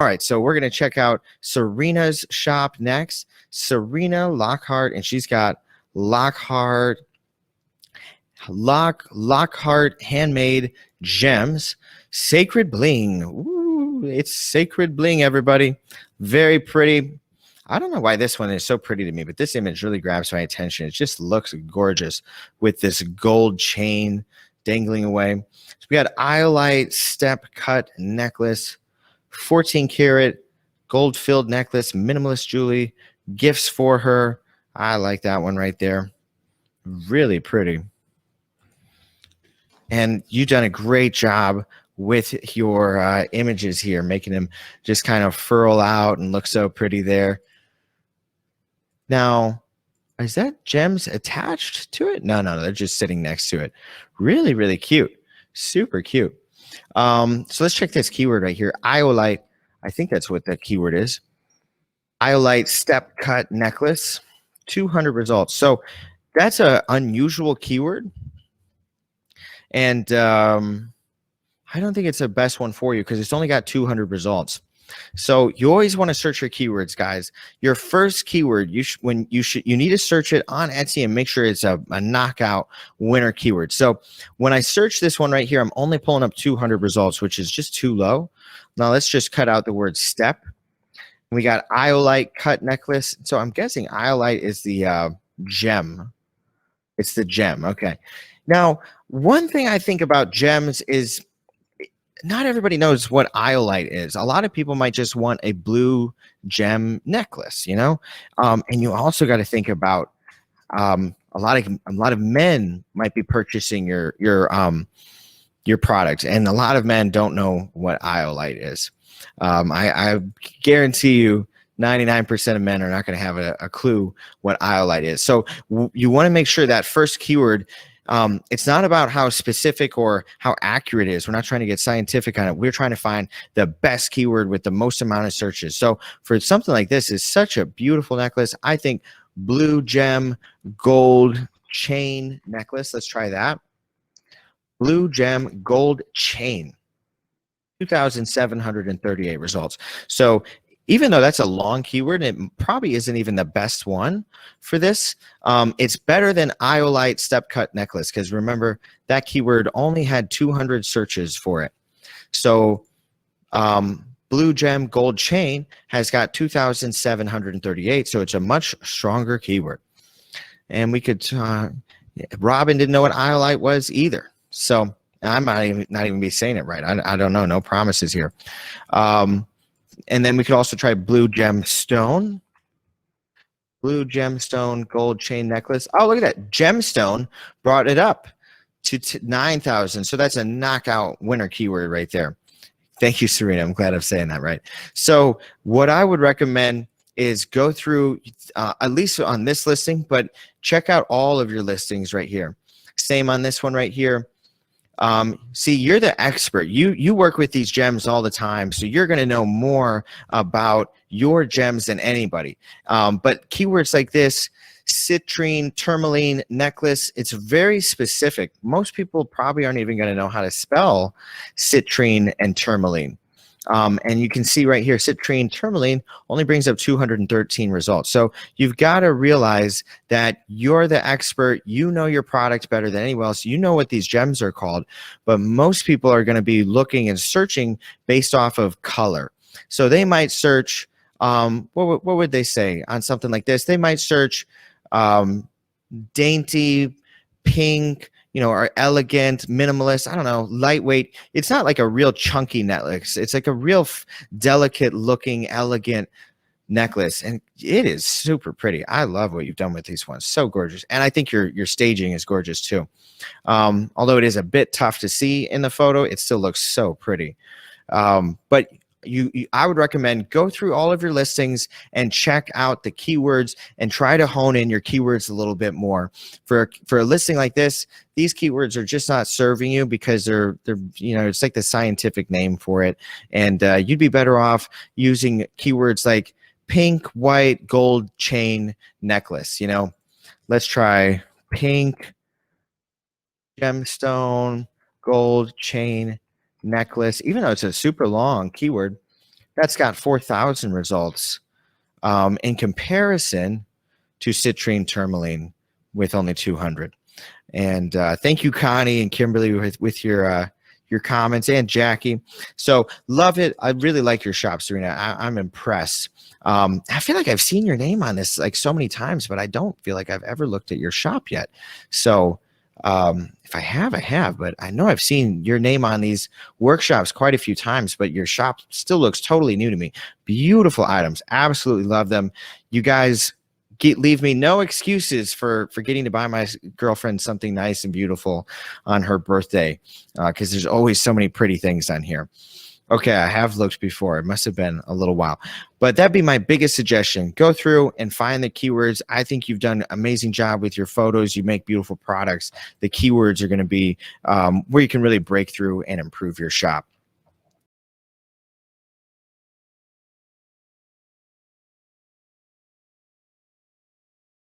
All right, so we're going to check out Serena's shop next. Serena Lockhart, and she's got Lockhart handmade gems, sacred bling. Ooh, it's sacred bling, everybody. Very pretty. I don't know why this one is so pretty to me, but this image really grabs my attention. It just looks gorgeous with this gold chain dangling away. So we got iolite step cut necklace, 14 karat gold filled necklace, minimalist jewelry, gifts for her. I like that one right there. Really pretty. And you've done a great job with your images here, making them just kind of furl out and look so pretty there. Now, is that gems attached to it? No, they're just sitting next to it. Really, really cute. Super cute. So let's check this keyword right here. Iolite. I think that's what that keyword is. Iolite step cut necklace. 200 results. So that's an unusual keyword. And I don't think it's the best one for you because it's only got 200 results. So you always want to search your keywords, guys. Your first keyword, you need to search it on Etsy and make sure it's a knockout winner keyword. So when I search this one right here, I'm only pulling up 200 results, which is just too low. Now let's just cut out the word step. We got iolite cut necklace. So I'm guessing iolite is the gem. It's the gem. Okay. Now, one thing I think about gems is not everybody knows what iolite is. A lot of people might just want a blue gem necklace, you know? And you also got to think about a lot of men might be purchasing your products, and a lot of men don't know what iolite is. I guarantee you 99% of men are not going to have a clue what iolite is. So you want to make sure that first keyword, it's not about how specific or how accurate it is. We're not trying to get scientific on it. We're trying to find the best keyword with the most amount of searches. So for something like this, is such a beautiful necklace. I think blue gem gold chain necklace. Let's try that. Blue gem gold chain. 2,738 results. So even though that's a long keyword, it probably isn't even the best one for this. It's better than iolite step cut necklace, because remember, that keyword only had 200 searches for it. So blue gem gold chain has got 2,738, so it's a much stronger keyword. And we could, Robin didn't know what iolite was either. So I might not even be saying it right. I don't know. No promises here. And then we could also try blue gemstone. Blue gemstone gold chain necklace. Oh, look at that. Gemstone brought it up to 9,000. So that's a knockout winner keyword right there. Thank you, Serena. I'm glad I'm saying that right. So what I would recommend is go through, at least on this listing, but check out all of your listings right here. Same on this one right here. See, you're the expert. You work with these gems all the time, so you're going to know more about your gems than anybody. But keywords like this, citrine, tourmaline necklace, it's very specific. Most people probably aren't even going to know how to spell citrine and tourmaline. And you can see right here, citrine tourmaline only brings up 213 results. So you've got to realize that you're the expert. You know your product better than anyone else. You know what these gems are called. But most people are going to be looking and searching based off of color. So they might search, what would they say on something like this? They might search dainty, pink, or elegant, minimalist, I don't know, lightweight. It's not like a real chunky necklace. It's like a real delicate looking, elegant necklace. And it is super pretty. I love what you've done with these ones. So gorgeous. And I think your staging is gorgeous too. Although it is a bit tough to see in the photo, it still looks so pretty. But I would recommend go through all of your listings and check out the keywords and try to hone in your keywords a little bit more. For a listing like this, these keywords are just not serving you because they're it's like the scientific name for it. And you'd be better off using keywords like pink, white, gold chain necklace. Let's try pink, gemstone, gold chain necklace. Even though it's a super long keyword, That's got 4,000 results in comparison to citrine tourmaline with only 200. And thank you, Connie and Kimberly, with your comments, and Jackie. So love it. I really like your shop, Serena. I'm impressed. I feel like I've seen your name on this like so many times, but I don't feel like I've ever looked at your shop yet. So if I have, I have, but I know I've seen your name on these workshops quite a few times, but your shop still looks totally new to me. Beautiful items. Absolutely love them. You guys leave me no excuses for getting to buy my girlfriend something nice and beautiful on her birthday, because there's always so many pretty things on here. Okay, I have looked before. It must have been a little while. But that'd be my biggest suggestion. Go through and find the keywords. I think you've done an amazing job with your photos. You make beautiful products. The keywords are going to be where you can really break through and improve your shop.